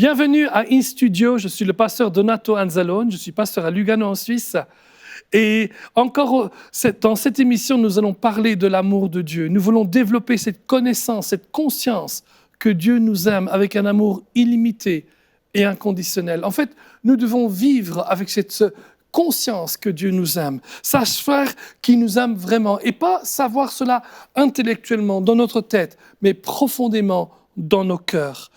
Bienvenue à In Studio, je suis le pasteur Donato Anzalone, je suis pasteur à Lugano en Suisse. Et encore, dans cette émission, nous allons parler de l'amour de Dieu. Nous voulons développer cette connaissance, cette conscience que Dieu nous aime avec un amour illimité et inconditionnel. En fait, nous devons vivre avec cette conscience que Dieu nous aime, savoir qu'il nous aime vraiment, et pas savoir cela intellectuellement dans notre tête, mais profondément dans nos cœurs.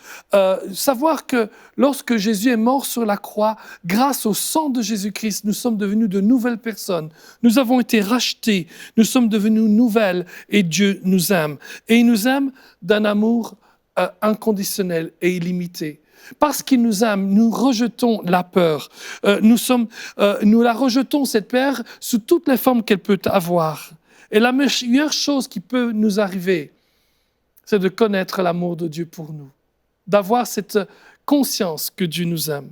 Savoir que lorsque Jésus est mort sur la croix, grâce au sang de Jésus-Christ, nous sommes devenus de nouvelles personnes. Nous avons été rachetés, nous sommes devenus nouvelles et Dieu nous aime. Et il nous aime d'un amour inconditionnel et illimité. Parce qu'il nous aime, nous rejetons la peur. Nous la rejetons, cette peur, sous toutes les formes qu'elle peut avoir. Et la meilleure chose qui peut nous arriver, c'est de connaître l'amour de Dieu pour nous, d'avoir cette conscience que Dieu nous aime.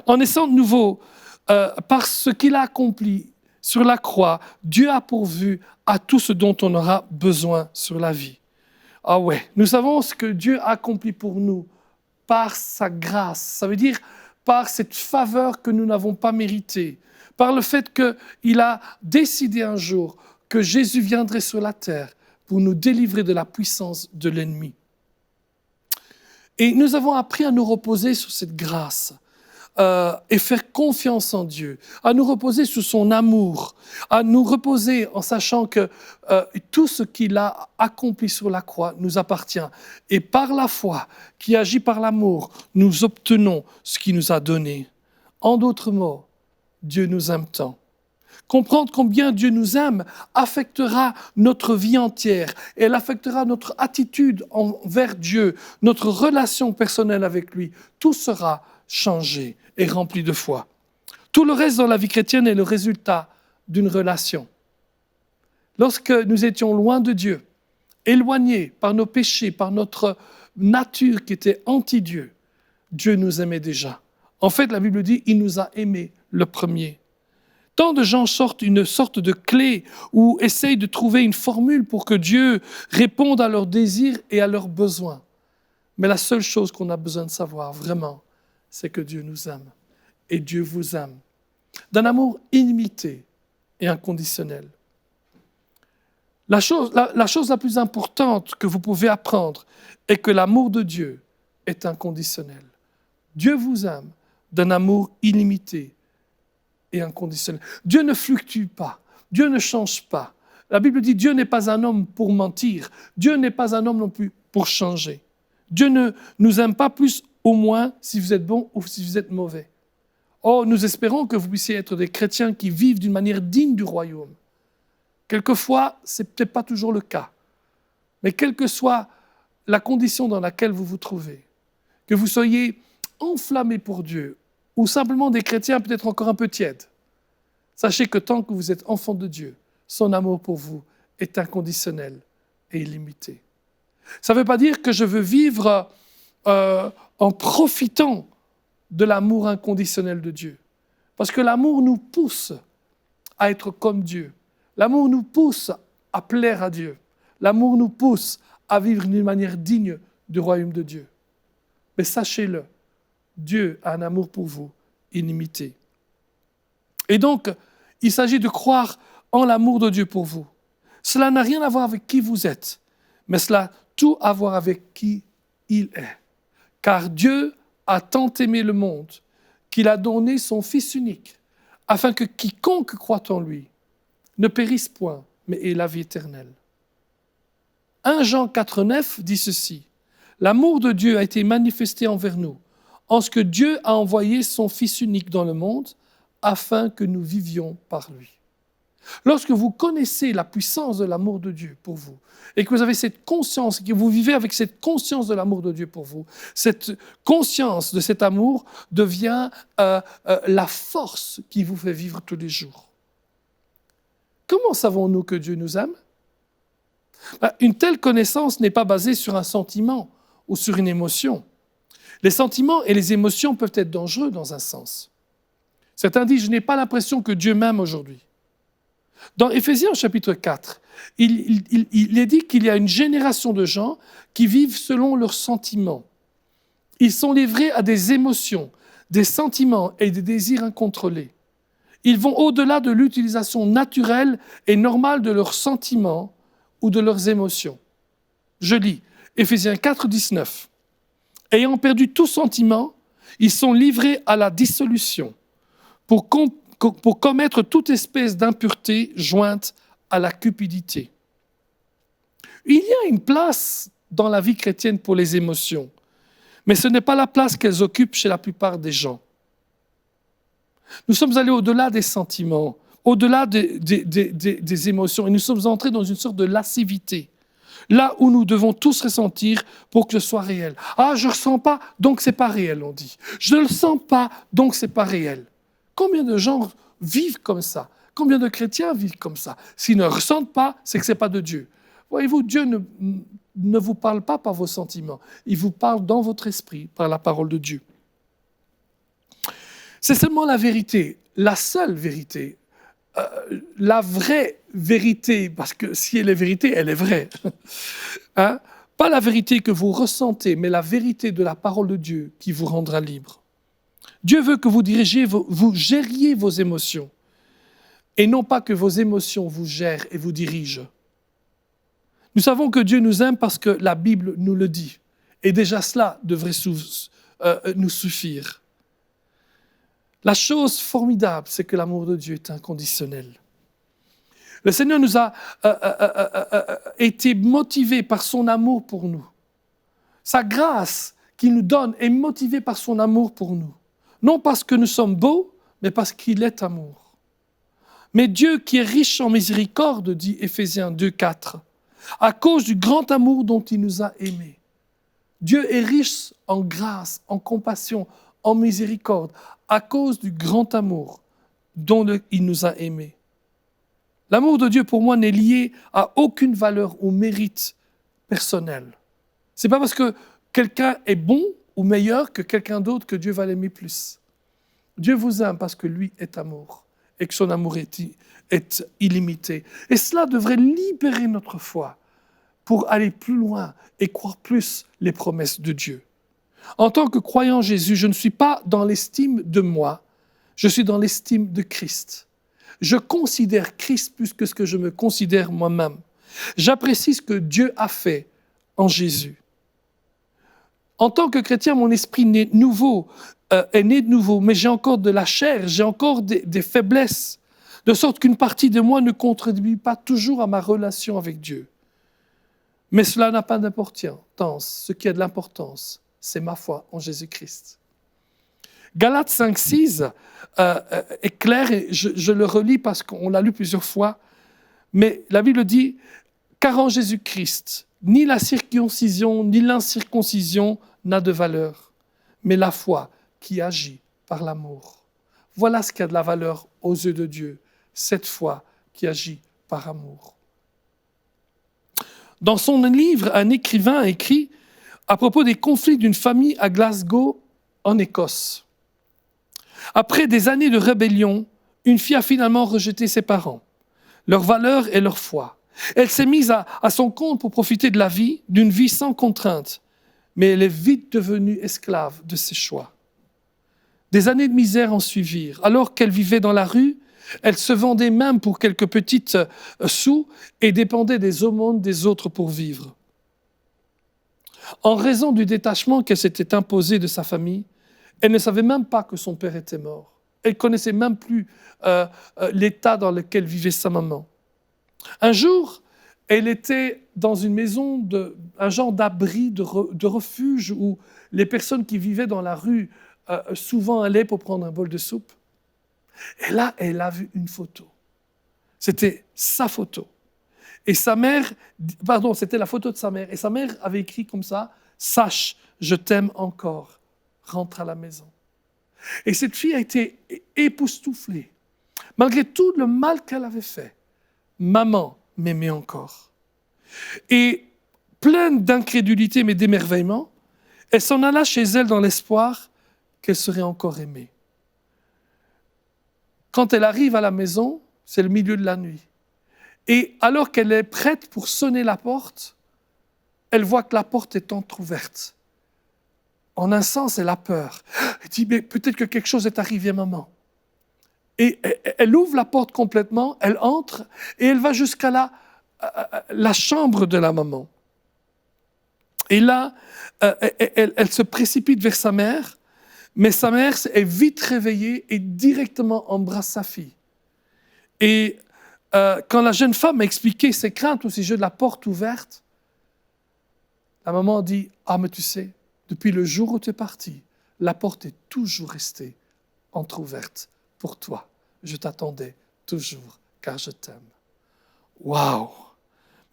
En naissant de nouveau, par ce qu'il a accompli sur la croix, Dieu a pourvu à tout ce dont on aura besoin sur la vie. Ah ouais, nous savons ce que Dieu a accompli pour nous par sa grâce. Ça veut dire par cette faveur que nous n'avons pas méritée, par le fait qu'il a décidé un jour que Jésus viendrait sur la terre pour nous délivrer de la puissance de l'ennemi. Et nous avons appris à nous reposer sur cette grâce et faire confiance en Dieu, à nous reposer sur son amour, à nous reposer en sachant que tout ce qu'il a accompli sur la croix nous appartient. Et par la foi qui agit par l'amour, nous obtenons ce qu'il nous a donné. En d'autres mots, Dieu nous aime tant. Comprendre combien Dieu nous aime affectera notre vie entière et elle affectera notre attitude envers Dieu, notre relation personnelle avec lui. Tout sera changé et rempli de foi. Tout le reste dans la vie chrétienne est le résultat d'une relation. Lorsque nous étions loin de Dieu, éloignés par nos péchés, par notre nature qui était anti-Dieu, Dieu nous aimait déjà. En fait, la Bible dit, il nous a aimés le premier. Tant de gens sortent une sorte de clé ou essayent de trouver une formule pour que Dieu réponde à leurs désirs et à leurs besoins. Mais la seule chose qu'on a besoin de savoir vraiment, c'est que Dieu nous aime. Et Dieu vous aime. D'un amour illimité et inconditionnel. La chose la plus importante que vous pouvez apprendre est que l'amour de Dieu est inconditionnel. Dieu vous aime d'un amour illimité et inconditionnel. Dieu ne fluctue pas. Dieu ne change pas. La Bible dit Dieu n'est pas un homme pour mentir. Dieu n'est pas un homme non plus pour changer. Dieu ne nous aime pas plus ou moins si vous êtes bon ou si vous êtes mauvais. Oh, nous espérons que vous puissiez être des chrétiens qui vivent d'une manière digne du royaume. Quelquefois, ce n'est peut-être pas toujours le cas. Mais quelle que soit la condition dans laquelle vous vous trouvez, que vous soyez enflammés pour Dieu, ou simplement des chrétiens peut-être encore un peu tièdes. Sachez que tant que vous êtes enfant de Dieu, son amour pour vous est inconditionnel et illimité. Ça ne veut pas dire que je veux vivre en profitant de l'amour inconditionnel de Dieu. Parce que l'amour nous pousse à être comme Dieu. L'amour nous pousse à plaire à Dieu. L'amour nous pousse à vivre d'une manière digne du royaume de Dieu. Mais sachez-le, Dieu a un amour pour vous illimité. Et donc, il s'agit de croire en l'amour de Dieu pour vous. Cela n'a rien à voir avec qui vous êtes, mais cela a tout à voir avec qui il est. Car Dieu a tant aimé le monde qu'il a donné son Fils unique, afin que quiconque croit en lui ne périsse point, mais ait la vie éternelle. 1 Jean 4,9 dit ceci, « L'amour de Dieu a été manifesté envers nous, en ce que Dieu a envoyé son Fils unique dans le monde, afin que nous vivions par lui. » Lorsque vous connaissez la puissance de l'amour de Dieu pour vous, et que vous avez cette conscience, et que vous vivez avec cette conscience de l'amour de Dieu pour vous, cette conscience de cet amour devient la force qui vous fait vivre tous les jours. Comment savons-nous que Dieu nous aime ? Une telle connaissance n'est pas basée sur un sentiment ou sur une émotion. Les sentiments et les émotions peuvent être dangereux dans un sens. Certains disent « je n'ai pas l'impression que Dieu m'aime aujourd'hui ». Dans Éphésiens chapitre 4, il est dit qu'il y a une génération de gens qui vivent selon leurs sentiments. Ils sont livrés à des émotions, des sentiments et des désirs incontrôlés. Ils vont au-delà de l'utilisation naturelle et normale de leurs sentiments ou de leurs émotions. Je lis Éphésiens 4, 19. Ayant perdu tout sentiment, ils sont livrés à la dissolution pour commettre toute espèce d'impureté jointe à la cupidité. Il y a une place dans la vie chrétienne pour les émotions, mais ce n'est pas la place qu'elles occupent chez la plupart des gens. Nous sommes allés au-delà des sentiments, au-delà des émotions, et nous sommes entrés dans une sorte de lascivité, là où nous devons tous ressentir pour que ce soit réel. Ah, je ne ressens pas, donc ce n'est pas réel, on dit. Je ne le sens pas, donc ce n'est pas réel. Combien de gens vivent comme ça? Combien de chrétiens vivent comme ça? S'ils ne ressentent pas, c'est que ce n'est pas de Dieu. Voyez-vous, Dieu ne vous parle pas par vos sentiments. Il vous parle dans votre esprit, par la parole de Dieu. C'est seulement la vérité, la seule vérité, la vraie vérité, parce que si elle est vérité, elle est vraie. Hein? Pas la vérité que vous ressentez, mais la vérité de la parole de Dieu qui vous rendra libre. Dieu veut que vous gériez vos émotions, et non pas que vos émotions vous gèrent et vous dirigent. Nous savons que Dieu nous aime parce que la Bible nous le dit, et déjà cela devrait nous suffire. La chose formidable, c'est que l'amour de Dieu est inconditionnel. Le Seigneur nous a été motivé par son amour pour nous. Sa grâce qu'il nous donne est motivée par son amour pour nous. Non parce que nous sommes beaux, mais parce qu'il est amour. Mais Dieu qui est riche en miséricorde, dit Éphésiens 2, 4, à cause du grand amour dont il nous a aimés. Dieu est riche en grâce, en compassion, en miséricorde, à cause du grand amour dont il nous a aimés. L'amour de Dieu, pour moi, n'est lié à aucune valeur ou mérite personnel. Ce n'est pas parce que quelqu'un est bon ou meilleur que quelqu'un d'autre que Dieu va l'aimer plus. Dieu vous aime parce que lui est amour et que son amour est illimité. Et cela devrait libérer notre foi pour aller plus loin et croire plus les promesses de Dieu. En tant que croyant en Jésus, je ne suis pas dans l'estime de moi, je suis dans l'estime de Christ. Je considère Christ plus que ce que je me considère moi-même. J'apprécie ce que Dieu a fait en Jésus. En tant que chrétien, mon esprit est né de nouveau, mais j'ai encore de la chair, j'ai encore des faiblesses, de sorte qu'une partie de moi ne contribue pas toujours à ma relation avec Dieu. Mais cela n'a pas d'importance. Ce qui a de l'importance, c'est ma foi en Jésus-Christ. Galates 5, 6 est clair, et je le relis parce qu'on l'a lu plusieurs fois, mais la Bible dit « Car en Jésus-Christ, ni la circoncision ni l'incirconcision n'a de valeur, mais la foi qui agit par l'amour. » Voilà ce qui a de la valeur aux yeux de Dieu, cette foi qui agit par amour. Dans son livre, un écrivain a écrit à propos des conflits d'une famille à Glasgow, en Écosse. Après des années de rébellion, une fille a finalement rejeté ses parents, leurs valeurs et leur foi. Elle s'est mise à son compte pour profiter de la vie, d'une vie sans contrainte, mais elle est vite devenue esclave de ses choix. Des années de misère en suivirent. Alors qu'elle vivait dans la rue, elle se vendait même pour quelques petites sous et dépendait des aumônes des autres pour vivre. En raison du détachement qu'elle s'était imposé de sa famille, elle ne savait même pas que son père était mort. Elle ne connaissait même plus l'état dans lequel vivait sa maman. Un jour, elle était dans une maison, un genre d'abri, de refuge, où les personnes qui vivaient dans la rue souvent allaient pour prendre un bol de soupe. Et là, elle a vu une photo. C'était sa photo. Et c'était la photo de sa mère. Et sa mère avait écrit comme ça, « Sache, je t'aime encore, rentre à la maison. » Et cette fille a été époustouflée. Malgré tout le mal qu'elle avait fait, maman m'aimait encore. Et pleine d'incrédulité mais d'émerveillement, elle s'en alla chez elle dans l'espoir qu'elle serait encore aimée. Quand elle arrive à la maison, c'est le milieu de la nuit. Et alors qu'elle est prête pour sonner la porte, elle voit que la porte est entrouverte. En un sens, elle a peur. Elle dit, mais peut-être que quelque chose est arrivé, maman. Et elle ouvre la porte complètement, elle entre et elle va jusqu'à la chambre de la maman. Et là, elle se précipite vers sa mère, mais sa mère est vite réveillée et directement embrasse sa fille. Et quand la jeune femme a expliqué ses craintes au sujet de la porte ouverte, la maman dit, « Ah, mais tu sais, depuis le jour où tu es parti, la porte est toujours restée entrouverte pour toi. Je t'attendais toujours, car je t'aime. » Waouh!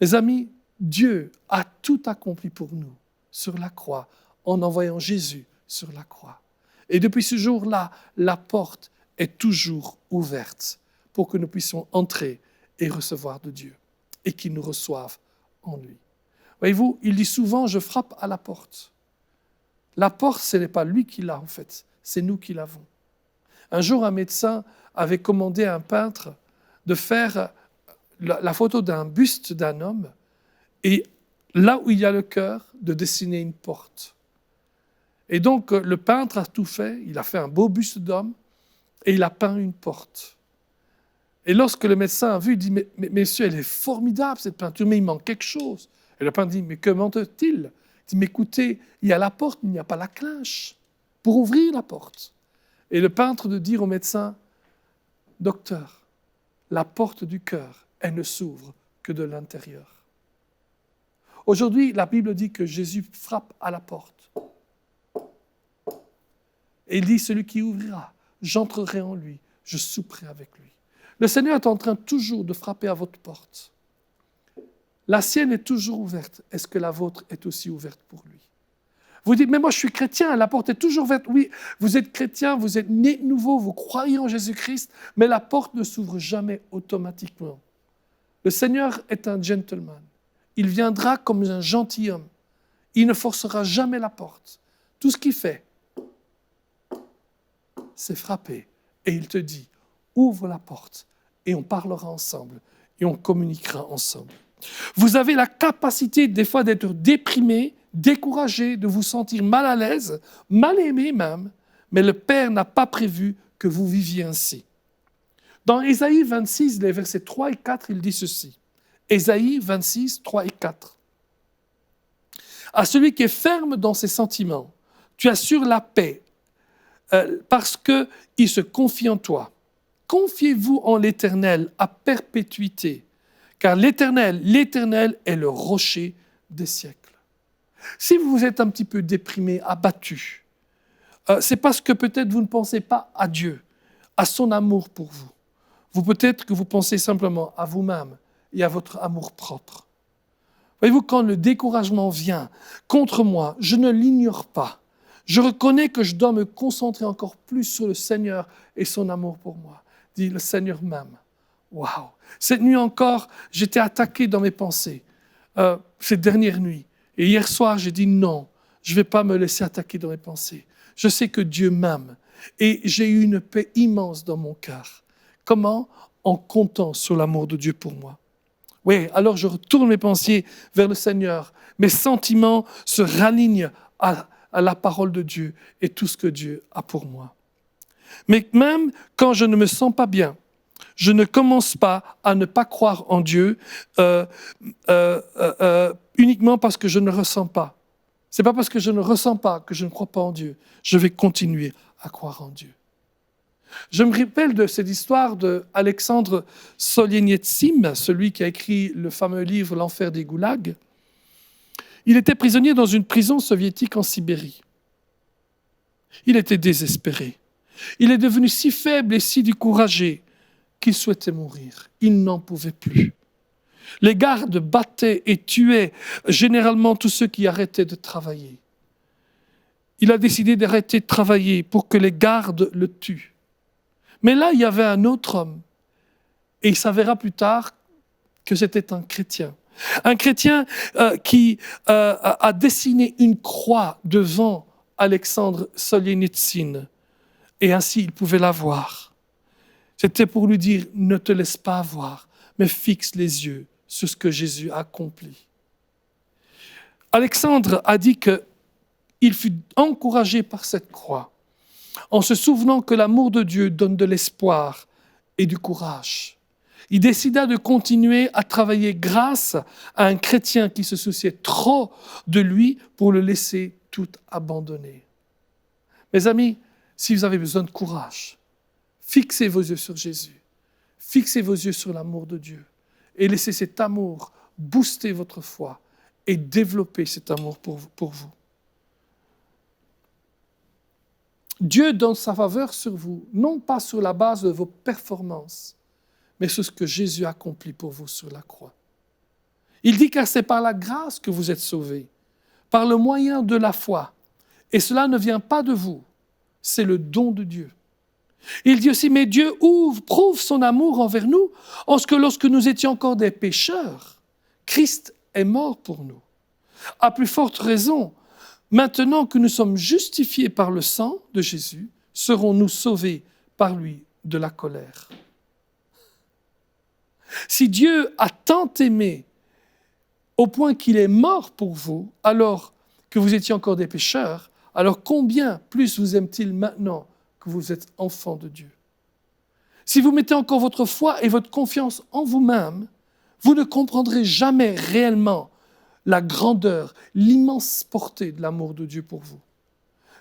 Mes amis, Dieu a tout accompli pour nous sur la croix, en envoyant Jésus sur la croix. Et depuis ce jour-là, la porte est toujours ouverte pour que nous puissions entrer et recevoir de Dieu, et qu'il nous reçoive en lui. Voyez-vous, il dit souvent, je frappe à la porte. La porte, ce n'est pas lui qui l'a en fait, c'est nous qui l'avons. Un jour, un médecin avait commandé à un peintre de faire la photo d'un buste d'un homme et là où il y a le cœur, de dessiner une porte. Et donc, le peintre a tout fait, il a fait un beau buste d'homme et il a peint une porte. Et lorsque le médecin a vu, il dit, mais monsieur, elle est formidable cette peinture, mais il manque quelque chose. Et le peintre dit, mais que manque-t-il ? Il dit, mais écoutez, il y a la porte, mais il n'y a pas la clinche pour ouvrir la porte. Et le peintre de dire au médecin, docteur, la porte du cœur, elle ne s'ouvre que de l'intérieur. Aujourd'hui, la Bible dit que Jésus frappe à la porte. Et il dit, celui qui ouvrira, j'entrerai en lui, je souperai avec lui. Le Seigneur est en train toujours de frapper à votre porte. La sienne est toujours ouverte. Est-ce que la vôtre est aussi ouverte pour lui ? Vous dites, mais moi je suis chrétien, la porte est toujours ouverte. Oui, vous êtes chrétien, vous êtes né de nouveau, vous croyez en Jésus-Christ, mais la porte ne s'ouvre jamais automatiquement. Le Seigneur est un gentleman. Il viendra comme un gentilhomme. Il ne forcera jamais la porte. Tout ce qu'il fait, c'est frapper. Et il te dit, ouvre la porte et on parlera ensemble et on communiquera ensemble. Vous avez la capacité des fois d'être déprimé, découragé, de vous sentir mal à l'aise, mal aimé même, mais le Père n'a pas prévu que vous viviez ainsi. Dans Ésaïe 26, les versets 3 et 4, il dit ceci. Ésaïe 26, 3 et 4. À celui qui est ferme dans ses sentiments, tu assures la paix parce qu'il se confie en toi. Confiez-vous en l'Éternel à perpétuité, car l'Éternel est le rocher des siècles. Si vous êtes un petit peu déprimé, abattu, c'est parce que peut-être vous ne pensez pas à Dieu, à son amour pour vous. Peut-être que vous pensez simplement à vous-même et à votre amour propre. Voyez-vous, quand le découragement vient contre moi, je ne l'ignore pas. Je reconnais que je dois me concentrer encore plus sur le Seigneur et son amour pour moi. Dit le Seigneur m'aime. Waouh! Cette nuit encore, j'étais attaqué dans mes pensées, cette dernière nuit. Et hier soir, j'ai dit non, je ne vais pas me laisser attaquer dans mes pensées. Je sais que Dieu m'aime et j'ai eu une paix immense dans mon cœur. Comment ? En comptant sur l'amour de Dieu pour moi. Oui, alors je retourne mes pensées vers le Seigneur. Mes sentiments se ralignent à la parole de Dieu et tout ce que Dieu a pour moi. Mais même quand je ne me sens pas bien, je ne commence pas à ne pas croire en Dieu uniquement parce que je ne ressens pas. Ce n'est pas parce que je ne ressens pas que je ne crois pas en Dieu. Je vais continuer à croire en Dieu. Je me rappelle de cette histoire d'Alexandre Solzhenitsyn, celui qui a écrit le fameux livre « L'enfer des goulags ». Il était prisonnier dans une prison soviétique en Sibérie. Il était désespéré. Il est devenu si faible et si découragé qu'il souhaitait mourir. Il n'en pouvait plus. Les gardes battaient et tuaient généralement tous ceux qui arrêtaient de travailler. Il a décidé d'arrêter de travailler pour que les gardes le tuent. Mais là, il y avait un autre homme. Et il s'avéra plus tard que c'était un chrétien. Un chrétien qui a dessiné une croix devant Alexandre Solzhenitsyn. Et ainsi, il pouvait la voir. C'était pour lui dire, ne te laisse pas avoir, mais fixe les yeux sur ce que Jésus a accompli. Alexandre a dit que il fut encouragé par cette croix, en se souvenant que l'amour de Dieu donne de l'espoir et du courage. Il décida de continuer à travailler grâce à un chrétien qui se souciait trop de lui pour le laisser tout abandonner. Mes amis, si vous avez besoin de courage, fixez vos yeux sur Jésus, fixez vos yeux sur l'amour de Dieu et laissez cet amour booster votre foi et développer cet amour pour vous. Dieu donne sa faveur sur vous, non pas sur la base de vos performances, mais sur ce que Jésus a accompli pour vous sur la croix. Il dit car c'est par la grâce que vous êtes sauvés, par le moyen de la foi. Et cela ne vient pas de vous, c'est le don de Dieu. Il dit aussi, mais Dieu prouve son amour envers nous, en ce que lorsque nous étions encore des pécheurs, Christ est mort pour nous. À plus forte raison, maintenant que nous sommes justifiés par le sang de Jésus, serons-nous sauvés par lui de la colère. Si Dieu a tant aimé au point qu'il est mort pour vous, alors que vous étiez encore des pécheurs, alors combien plus vous aime-t-il maintenant que vous êtes enfants de Dieu? Si vous mettez encore votre foi et votre confiance en vous-même, vous ne comprendrez jamais réellement la grandeur, l'immense portée de l'amour de Dieu pour vous.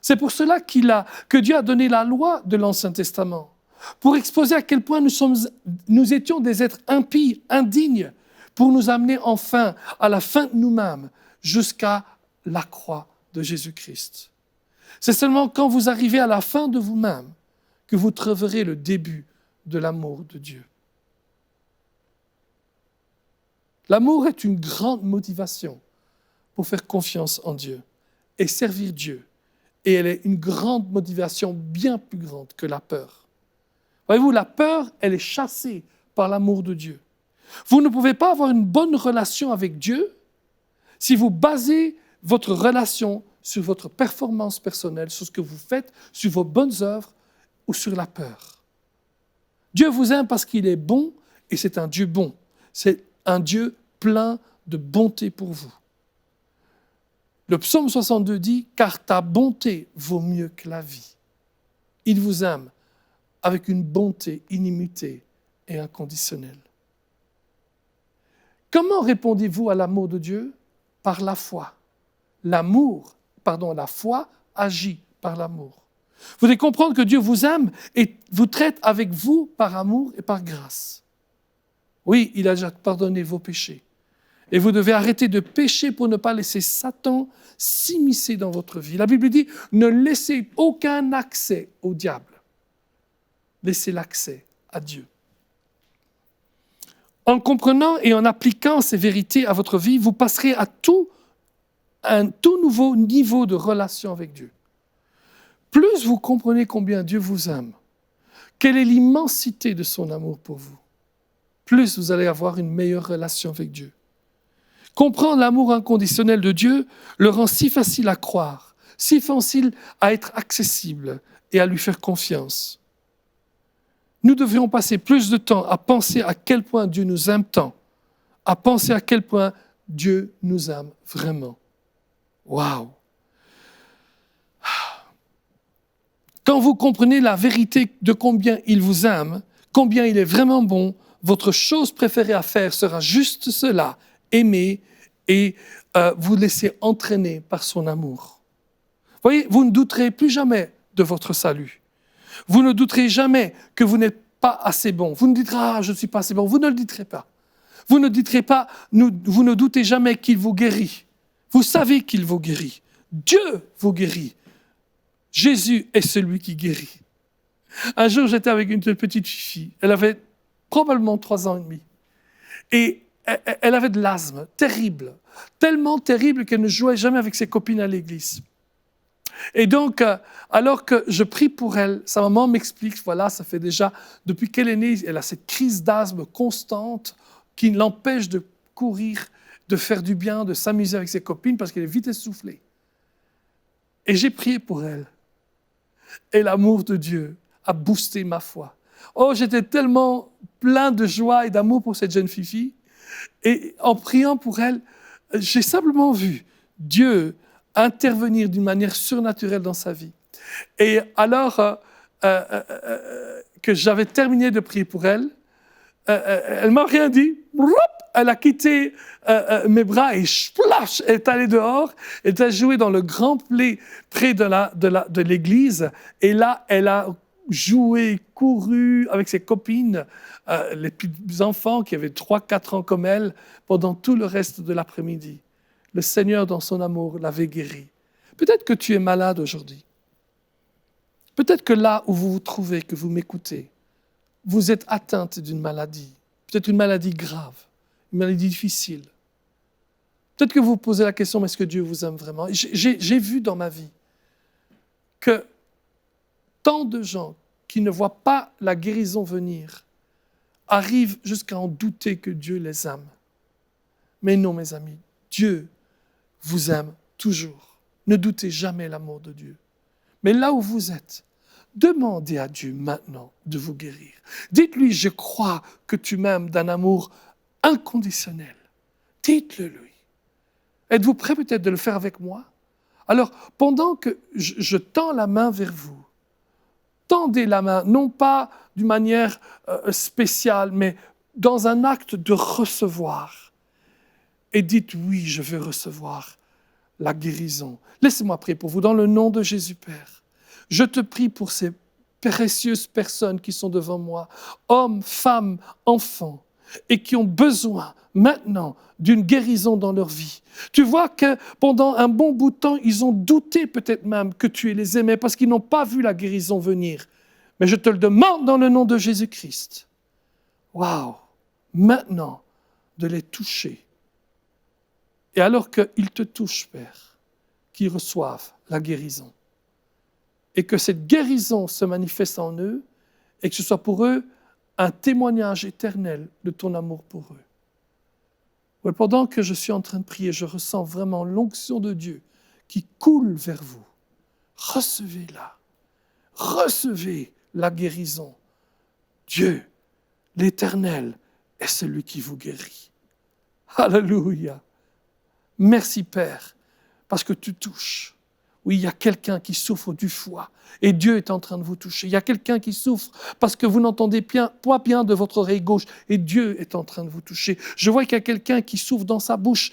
C'est pour cela que Dieu a donné la loi de l'Ancien Testament, pour exposer à quel point nous étions des êtres impies, indignes, pour nous amener enfin à la fin de nous-mêmes, jusqu'à la croix de Jésus-Christ. C'est seulement quand vous arrivez à la fin de vous-même que vous trouverez le début de l'amour de Dieu. L'amour est une grande motivation pour faire confiance en Dieu et servir Dieu. Et elle est une grande motivation bien plus grande que la peur. Voyez-vous, la peur, elle est chassée par l'amour de Dieu. Vous ne pouvez pas avoir une bonne relation avec Dieu si vous basez votre relation sur votre performance personnelle, sur ce que vous faites, sur vos bonnes œuvres ou sur la peur. Dieu vous aime parce qu'il est bon et c'est un Dieu bon. C'est un Dieu plein de bonté pour vous. Le psaume 62 dit « Car ta bonté vaut mieux que la vie ». Il vous aime avec une bonté illimitée et inconditionnelle. Comment répondez-vous à l'amour de Dieu? Par la foi. La foi agit par l'amour. Vous devez comprendre que Dieu vous aime et vous traite avec vous par amour et par grâce. Oui, il a déjà pardonné vos péchés. Et vous devez arrêter de pécher pour ne pas laisser Satan s'immiscer dans votre vie. La Bible dit, ne laissez aucun accès au diable. Laissez l'accès à Dieu. En comprenant et en appliquant ces vérités à votre vie, vous passerez à un tout nouveau niveau de relation avec Dieu. Plus vous comprenez combien Dieu vous aime, quelle est l'immensité de son amour pour vous, plus vous allez avoir une meilleure relation avec Dieu. Comprendre l'amour inconditionnel de Dieu le rend si facile à croire, si facile à être accessible et à lui faire confiance. Nous devrions passer plus de temps à penser à quel point Dieu nous aime tant, à penser à quel point Dieu nous aime vraiment. Waouh! Quand vous comprenez la vérité de combien il vous aime, combien il est vraiment bon, votre chose préférée à faire sera juste cela, aimer et vous laisser entraîner par son amour. Vous voyez, vous ne douterez plus jamais de votre salut. Vous ne douterez jamais que vous n'êtes pas assez bon. Vous ne dites pas « je ne suis pas assez bon ». Vous ne le direz pas. Vous ne direz pas, vous ne doutez jamais qu'il vous guérit. Vous savez qu'il vous guérit. Dieu vous guérit. Jésus est celui qui guérit. Un jour, j'étais avec une petite fille. Elle avait probablement 3 ans et demi. Et elle avait de l'asthme, terrible. Tellement terrible qu'elle ne jouait jamais avec ses copines à l'église. Et donc, alors que je prie pour elle, sa maman m'explique, voilà, ça fait déjà, depuis qu'elle est née, elle a cette crise d'asthme constante qui l'empêche de courir, de faire du bien, de s'amuser avec ses copines parce qu'elle est vite essoufflée. Et j'ai prié pour elle. Et l'amour de Dieu a boosté ma foi. Oh, j'étais tellement plein de joie et d'amour pour cette jeune fille. Et en priant pour elle, j'ai simplement vu Dieu intervenir d'une manière surnaturelle dans sa vie. Et alors que j'avais terminé de prier pour elle, elle m'a rien dit. Elle a quitté mes bras et splash, elle est allée dehors. Elle a joué dans le grand pré de l'église. Et là, elle a joué, couru avec ses copines, les petits enfants qui avaient 3-4 ans comme elle, pendant tout le reste de l'après-midi. Le Seigneur, dans son amour, l'avait guérie. Peut-être que tu es malade aujourd'hui. Peut-être que là où vous vous trouvez, que vous m'écoutez, vous êtes atteinte d'une maladie, peut-être une maladie grave, une maladie difficile. Peut-être que vous vous posez la question, mais est-ce que Dieu vous aime vraiment? J'ai vu dans ma vie que tant de gens qui ne voient pas la guérison venir arrivent jusqu'à en douter que Dieu les aime. Mais non, mes amis, Dieu vous aime toujours. Ne doutez jamais l'amour de Dieu. Mais là où vous êtes, demandez à Dieu maintenant de vous guérir. Dites-lui, je crois que tu m'aimes d'un amour inconditionnel. Dites-le lui. Êtes-vous prêt peut-être de le faire avec moi? Alors, pendant que je tends la main vers vous, tendez la main, non pas d'une manière spéciale, mais dans un acte de recevoir. Et dites, oui, je veux recevoir la guérison. Laissez-moi prier pour vous dans le nom de Jésus, Père. Je te prie pour ces précieuses personnes qui sont devant moi, hommes, femmes, enfants, et qui ont besoin maintenant d'une guérison dans leur vie. Tu vois que pendant un bon bout de temps, ils ont douté peut-être même que tu les aimais parce qu'ils n'ont pas vu la guérison venir. Mais je te le demande dans le nom de Jésus-Christ. Waouh! Maintenant, de les toucher. Et alors qu'ils te touchent, Père, qu'ils reçoivent la guérison. Et que cette guérison se manifeste en eux et que ce soit pour eux un témoignage éternel de ton amour pour eux. Ouais, pendant que je suis en train de prier, je ressens vraiment l'onction de Dieu qui coule vers vous. Recevez-la. Recevez la guérison. Dieu, l'Éternel, est celui qui vous guérit. Alléluia. Merci Père, parce que tu touches. Oui, il y a quelqu'un qui souffre du foie et Dieu est en train de vous toucher. Il y a quelqu'un qui souffre parce que vous n'entendez pas bien de votre oreille gauche et Dieu est en train de vous toucher. Je vois qu'il y a quelqu'un qui souffre dans sa bouche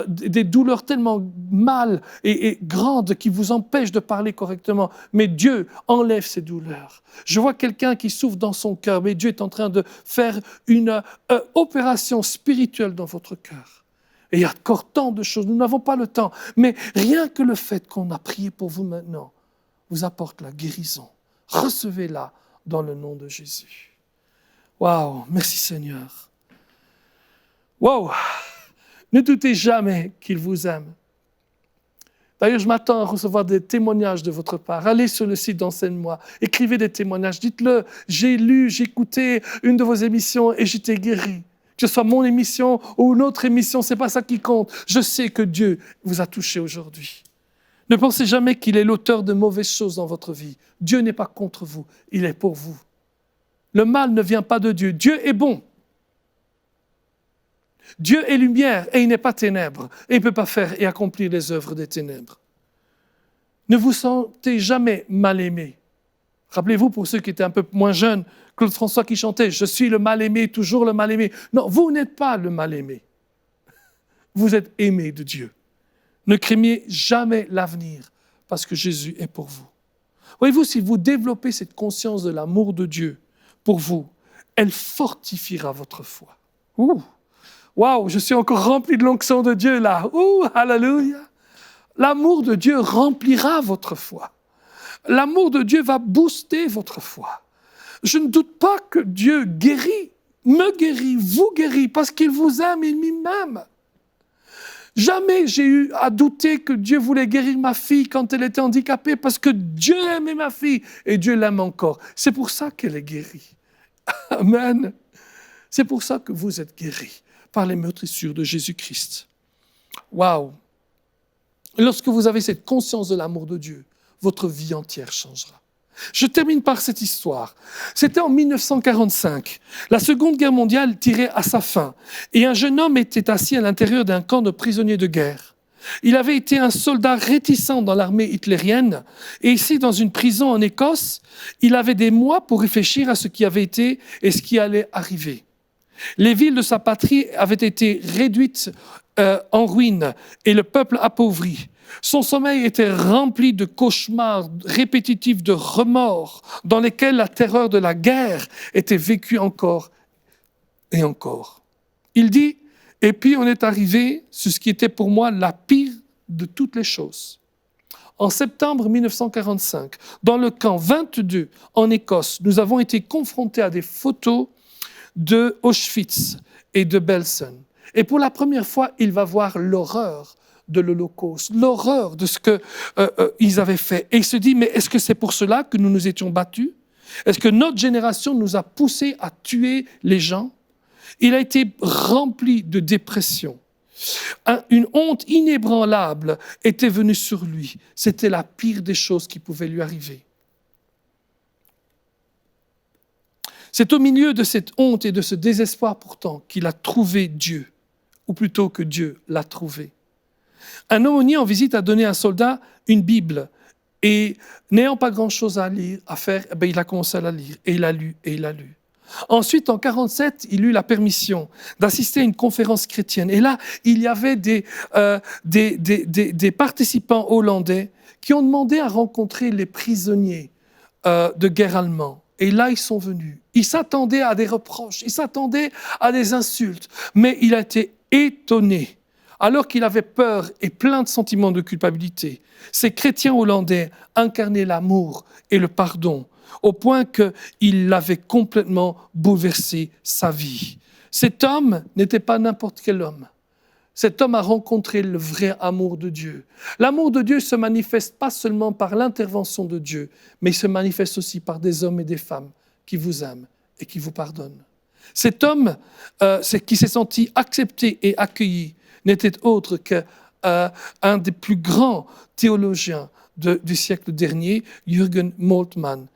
des douleurs tellement mal et grandes qui vous empêchent de parler correctement. Mais Dieu enlève ces douleurs. Je vois quelqu'un qui souffre dans son cœur, mais Dieu est en train de faire une opération spirituelle dans votre cœur. Et il y a encore tant de choses, nous n'avons pas le temps. Mais rien que le fait qu'on a prié pour vous maintenant vous apporte la guérison. Recevez-la dans le nom de Jésus. Waouh, merci Seigneur. Waouh, ne doutez jamais qu'il vous aime. D'ailleurs, je m'attends à recevoir des témoignages de votre part. Allez sur le site d'Enseigne-moi, écrivez des témoignages. Dites-le, j'ai lu, j'ai écouté une de vos émissions et j'étais guéri. Que ce soit mon émission ou une autre émission, ce n'est pas ça qui compte. Je sais que Dieu vous a touché aujourd'hui. Ne pensez jamais qu'il est l'auteur de mauvaises choses dans votre vie. Dieu n'est pas contre vous, il est pour vous. Le mal ne vient pas de Dieu. Dieu est bon. Dieu est lumière et il n'est pas ténèbres. Et il ne peut pas faire et accomplir les œuvres des ténèbres. Ne vous sentez jamais mal aimé. Rappelez-vous, pour ceux qui étaient un peu moins jeunes, Claude François qui chantait « Je suis le mal-aimé, toujours le mal-aimé ». Non, vous n'êtes pas le mal-aimé. Vous êtes aimé de Dieu. Ne craignez jamais l'avenir parce que Jésus est pour vous. Voyez-vous, si vous développez cette conscience de l'amour de Dieu pour vous, elle fortifiera votre foi. Ouh! Waouh, je suis encore rempli de l'onction de Dieu là. Ouh, alléluia! L'amour de Dieu remplira votre foi. L'amour de Dieu va booster votre foi. Je ne doute pas que Dieu guérit, me guérit, vous guérit, parce qu'il vous aime et m'aime. Jamais j'ai eu à douter que Dieu voulait guérir ma fille quand elle était handicapée, parce que Dieu aimait ma fille et Dieu l'aime encore. C'est pour ça qu'elle est guérie. Amen. C'est pour ça que vous êtes guéris par les meurtrissures de Jésus-Christ. Waouh! Lorsque vous avez cette conscience de l'amour de Dieu, votre vie entière changera. Je termine par cette histoire. C'était en 1945. La Seconde Guerre mondiale tirait à sa fin et un jeune homme était assis à l'intérieur d'un camp de prisonniers de guerre. Il avait été un soldat réticent dans l'armée hitlérienne et ici, dans une prison en Écosse, il avait des mois pour réfléchir à ce qui avait été et ce qui allait arriver. Les villes de sa patrie avaient été réduites en ruine et le peuple appauvri. Son sommeil était rempli de cauchemars répétitifs, de remords, dans lesquels la terreur de la guerre était vécue encore et encore. Il dit, et puis on est arrivé sur ce qui était pour moi la pire de toutes les choses. En septembre 1945, dans le camp 22 en Écosse, nous avons été confrontés à des photos de Auschwitz et de Belsen. Et pour la première fois, il va voir l'horreur de l'Holocauste, l'horreur de ce qu'ils avaient fait. Et il se dit, mais est-ce que c'est pour cela que nous nous étions battus? Est-ce que notre génération nous a poussés à tuer les gens? Il a été rempli de dépression. Une honte inébranlable était venue sur lui. C'était la pire des choses qui pouvaient lui arriver. C'est au milieu de cette honte et de ce désespoir pourtant qu'il a trouvé Dieu, ou plutôt que Dieu l'a trouvé. Un aumônier en visite a donné à un soldat une Bible et n'ayant pas grand-chose à faire, il a commencé à la lire et il a lu et il a lu. Ensuite, en 1947, il eut la permission d'assister à une conférence chrétienne. Et là, il y avait des participants hollandais qui ont demandé à rencontrer les prisonniers de guerre allemands. Et là, ils sont venus. Ils s'attendaient à des reproches, ils s'attendaient à des insultes. Mais il a été étonné. Alors qu'il avait peur et plein de sentiments de culpabilité, ces chrétiens hollandais incarnaient l'amour et le pardon, au point qu'il avait complètement bouleversé sa vie. Cet homme n'était pas n'importe quel homme. Cet homme a rencontré le vrai amour de Dieu. L'amour de Dieu ne se manifeste pas seulement par l'intervention de Dieu, mais il se manifeste aussi par des hommes et des femmes qui vous aiment et qui vous pardonnent. Cet homme qui s'est senti accepté et accueilli n'était autre qu'un des plus grands théologiens du siècle dernier, Jürgen Moltmann.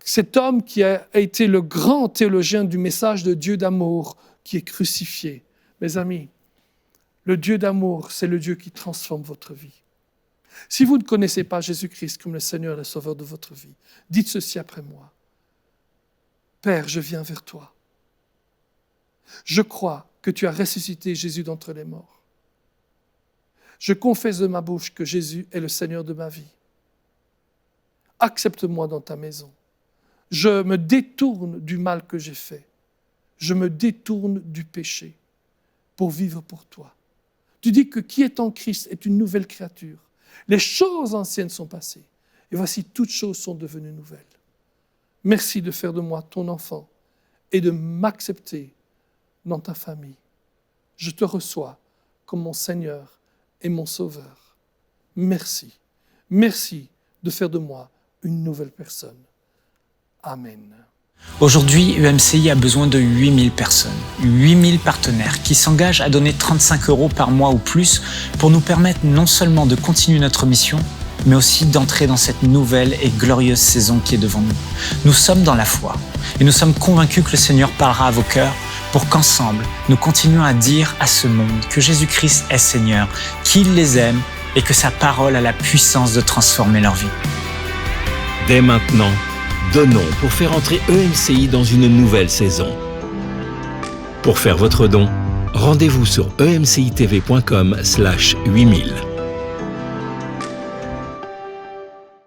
Cet homme qui a été le grand théologien du message de Dieu d'amour qui est crucifié. Mes amis, le Dieu d'amour, c'est le Dieu qui transforme votre vie. Si vous ne connaissez pas Jésus-Christ comme le Seigneur et le Sauveur de votre vie, dites ceci après moi. Père, je viens vers toi. Je crois que tu as ressuscité Jésus d'entre les morts. Je confesse de ma bouche que Jésus est le Seigneur de ma vie. Accepte-moi dans ta maison. Je me détourne du mal que j'ai fait. Je me détourne du péché pour vivre pour toi. Tu dis que qui est en Christ est une nouvelle créature. Les choses anciennes sont passées. Et voici, toutes choses sont devenues nouvelles. Merci de faire de moi ton enfant et de m'accepter dans ta famille. Je te reçois comme mon Seigneur et mon Sauveur. Merci. Merci de faire de moi une nouvelle personne. Amen. Aujourd'hui, UMCI a besoin de 8000 personnes, 8000 partenaires qui s'engagent à donner 35 € par mois ou plus pour nous permettre non seulement de continuer notre mission, mais aussi d'entrer dans cette nouvelle et glorieuse saison qui est devant nous. Nous sommes dans la foi et nous sommes convaincus que le Seigneur parlera à vos cœurs pour qu'ensemble, nous continuions à dire à ce monde que Jésus-Christ est Seigneur, qu'il les aime et que sa parole a la puissance de transformer leur vie. Dès maintenant, donnons pour faire entrer EMCI dans une nouvelle saison. Pour faire votre don, rendez-vous sur emcitv.com/8000.